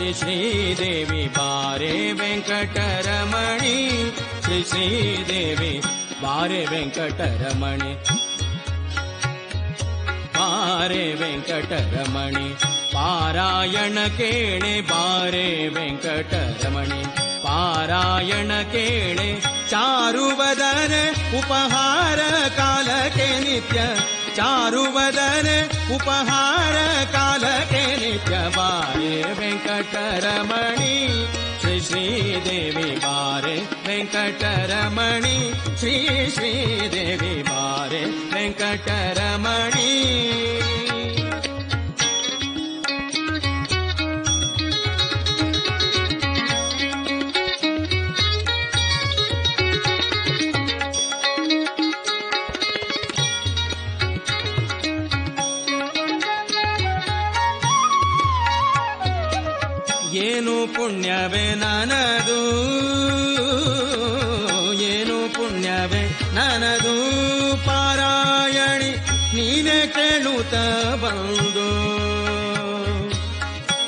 ಶ್ರೀ ಶ್ರೀದೇವಿ ಬಾರೆ ವೆಂಕಟರಮಣಿ ಶ್ರೀ ಶ್ರೀದೇವಿ ಬಾರೆ ವೆಂಕಟರಮಣಿ ಬಾರೆ ವೆಂಕಟರಮಣಿ ಪಾರಾಯಣ ಕೇಳೆ ಬಾರೆ ವೆಂಕಟರಮಣಿ ಪಾರಾಯಣ ಕೇಳೆ ಚಾರುವದನ ಉಪಹಾರ ಕಾಲಕ್ಕೆ ನಿತ್ಯ ಚಾರುವದನ ಉಪಹಾರ ಕಾಲಕ್ಕೆ ನಿತ್ಯ ಬಾರೆ ವೆಂಕಟರಮಣಿ ಶ್ರೀ ಶ್ರೀದೇವಿ ಬಾರೆ ವೆಂಕಟರಮಣಿ ಶ್ರೀ ಶ್ರೀದೇವಿ ಬಾರೆ ವೆಂಕಟರಮಣಿ ಏನು ಪುಣ್ಯವೇ ನನದು ಏನು ಪುಣ್ಯವೇ ನನದು ಪಾರಾಯಣಿ ನೀನೆ ಕೇಳುತ್ತ ಬಂದು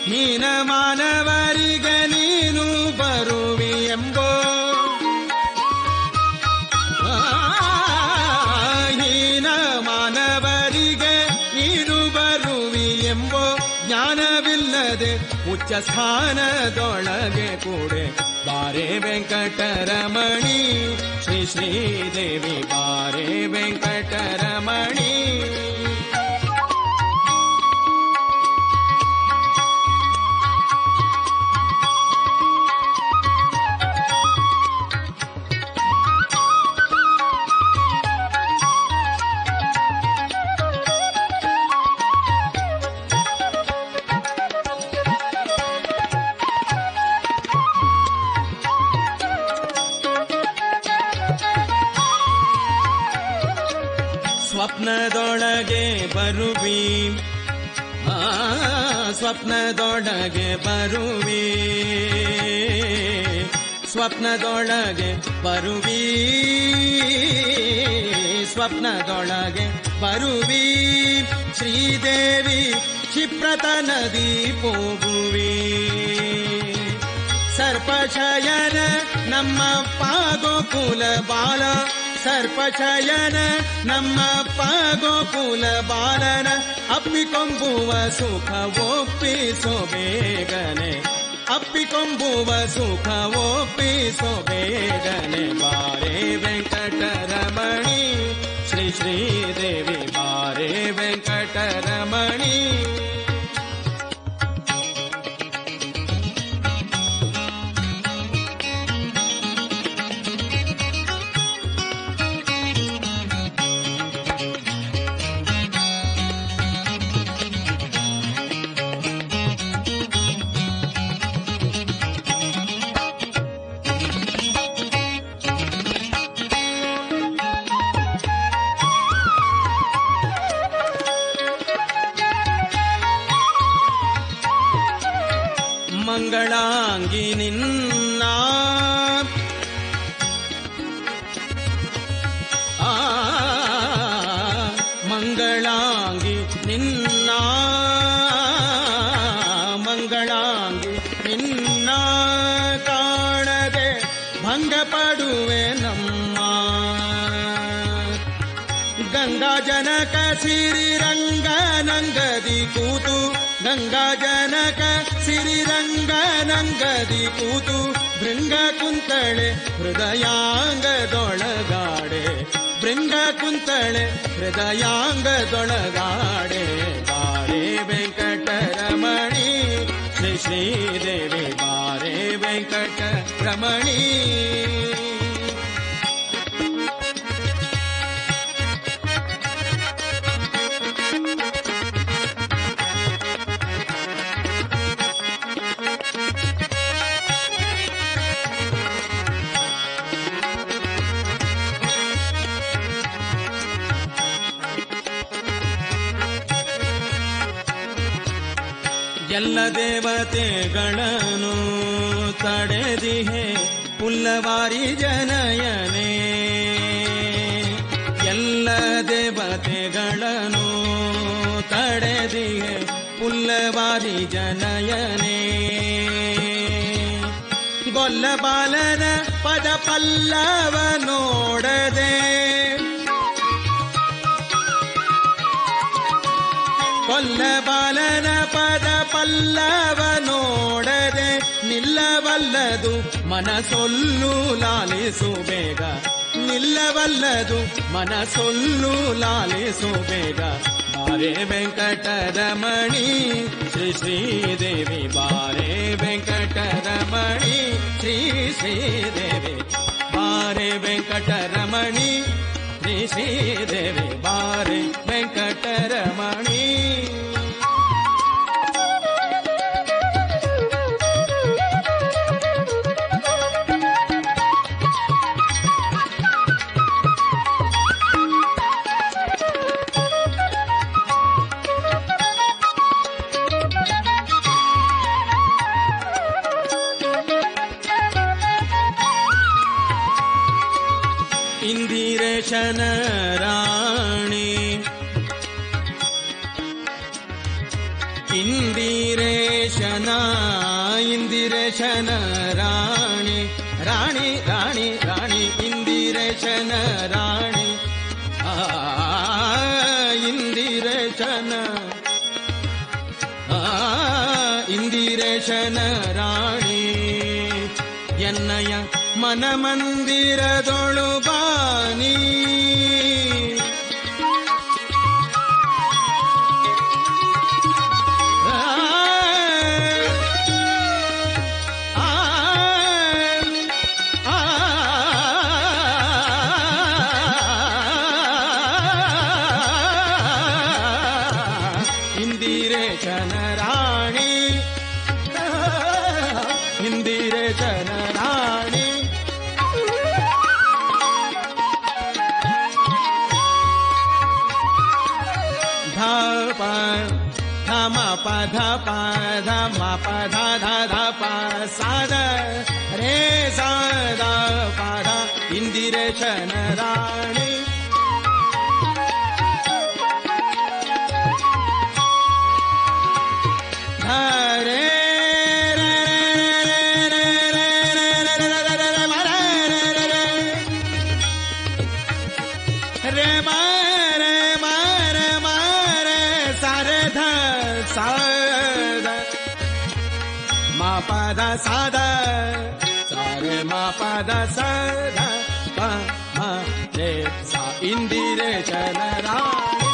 ಹೀನ ಮಾನವರಿಗೆ ನೀನು ಬರುವಿ ಎಂಬೋ ಹೀನ ಮಾನವರಿಗೆ ನೀನು ಬರುವಿ ಎಂಬೋ ಜ್ಞಾನವಿಲ್ಲದೆ ಉಚ್ಚ ಸ್ಥಾನದೊಳಗೆ ಕೂಡೆ ಬಾರೆ ವೆಂಕಟರಮಣಿ ಶ್ರೀ ಶ್ರೀದೇವಿ ಬಾರೆ ವೆಂಕಟರಮಣಿ ಸ್ವಪ್ನದೊಳಗೆ ಬರುವಿ ಸ್ವಪ್ನದೊಳಗೆ ಬರುವಿ ಸ್ವಪ್ನದೊಳಗೆ ಬರುವಿ ಸ್ವಪ್ನದೊಳಗೆ ಬರುವಿ ಶ್ರೀದೇವಿ ಕ್ಷಿಪ್ರತ ನದಿ ಹೋಗುವಿ ಸರ್ಪಶಯನ ನಮ್ಮ ಗೋಕುಲ ಬಾಲ ಸರ್ಪಶಯನ ನಮ್ಮ ಗೋಕುಲ ಬಾಲನ ಅಪ್ಪಿಕೊಂಬುವ ಸುಖ ಒಪ್ಪಿಸೋ ಬೇಗನೆ ಅಪ್ಪಿಕೊಂಬುವ ಸುಖ ಒಪ್ಪಿಸೋ ಬೇಗನೆ ಬಾರೆ ವೆಂಕಟರಮಣಿ ಶ್ರೀ ಶ್ರೀದೇವಿ ಬಾರೆ ವೆಂಕಟರಮಣಿ ಮಂಗಳಾಂಗಿ ನಿನ್ನ ಮಂಗಳಾಂಗಿ ನಿನ್ನ ಮಂಗಳಾಂಗಿ ನಿನ್ನ ಕಾಣದೆ ಭಂಗಪಡುವೆ ನಮ್ಮ ಗಂಗಾ ಜನಕ ಸಿರಿರಂಗ ನಂಗದಿ ಕೂತು ಗಂಗಾ ಜನಕ ಸಿರಿರಂಗ ನಂಗದಿ ಕೂತು ಭೃಂಗ ಕುಂತಳೆ ಹೃದಯಾಂಗದೊಳಗಾಡೆ ಭೃಂಗ ಕುಂತಳೆ ಹೃದಯಾಂಗದೊಳಗಾಡೆ ಬಾರೆ ವೆಂಕಟರಮಣಿ ಶ್ರೀ ಶ್ರೀದೇವಿ ಬಾರೆ ವೆಂಕಟರಮಣಿ ಎಲ್ಲ ದೇವತೆಗಳನ್ನು ತಡೆದಿಹೆ ಪುಲ್ಲವಾರಿ ಜನಯನೇ ಎಲ್ಲ ದೇವತೆಗಳನ್ನು ತಡೆದಿಹೆ ಪುಲ್ಲವಾರಿ ಜನಯನೇ ಕೊಲ್ಲಬಾಲನ ಪದ ಪಲ್ಲವ ನೋಡದೆ ಕೊಲ್ಲಬಾಲನ ಪದ ಪಲ್ಲವ ನೋಡದೆ ನಿಲ್ಲವಲ್ಲದು ಮನಸೊಲ್ಲು ಲಾಲಿಸು ಬೇಗ ನಿಲ್ಲವಲ್ಲದು ಮನಸೊಲ್ಲು ಲಾಲಿಸು ಬೇಗ ಬಾರೆ ವೆಂಕಟರಮಣಿ ಶ್ರೀ ಶ್ರೀದೇವಿ ಬಾರೆ ವೆಂಕಟರಮಣಿ ಶ್ರೀ ಶ್ರೀದೇವಿ ಬಾರೆ ವೆಂಕಟರಮಣಿ ಶ್ರೀ ಶ್ರೀದೇವಿ ಬಾರೆ ವೆಂಕಟರಮಣಿ ಇಂದಿರೇಶನ ರಾಣಿ ಇಂದಿರೇಶನ ಇಂದಿರೇಶನ ರಾಣಿ ರಾಣಿ ರಾಣಿ ರಾಣಿ ಇಂದಿರೇಶನ ರಾಣಿ ಇಂದಿರೇಶನ ಇಂದಿರೇಶನ ರಾಣಿ ಎನ್ನಯ ಮನಮಂದಿರದೊಳು ಬಾನಿ ಇಂದಿರೇಶನ ರಾಣಿ ಇಂದಿರೇಶನ ರಾಣಿ ಧಪ ಧಮ ಪಧ ಪಧ ಪಧ ಧ ಪ ಸಾದ ರೇ ಸಾದ ಪದ ಇಂದಿರೇಶನ ರಾಣಿ ಧರೆ ರೆ ಮಾರೆ ಮಾರೆ ಮಾರೆ ಸಾರಧ ಸಾದ ಮಾ ಪದ ಸಾದ ಸಾರೆ ಮಾ ಪದ ಸಾದ ಪ ಮ ರೇ ಸಾ ಇಂದಿರೇಶನ ರಾಣಿ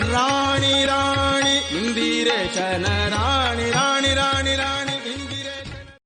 ರಾಣಿ ರಾಣಿ ಇಂದಿರೇಶನ ರಾಣಿ ರಾಣಿ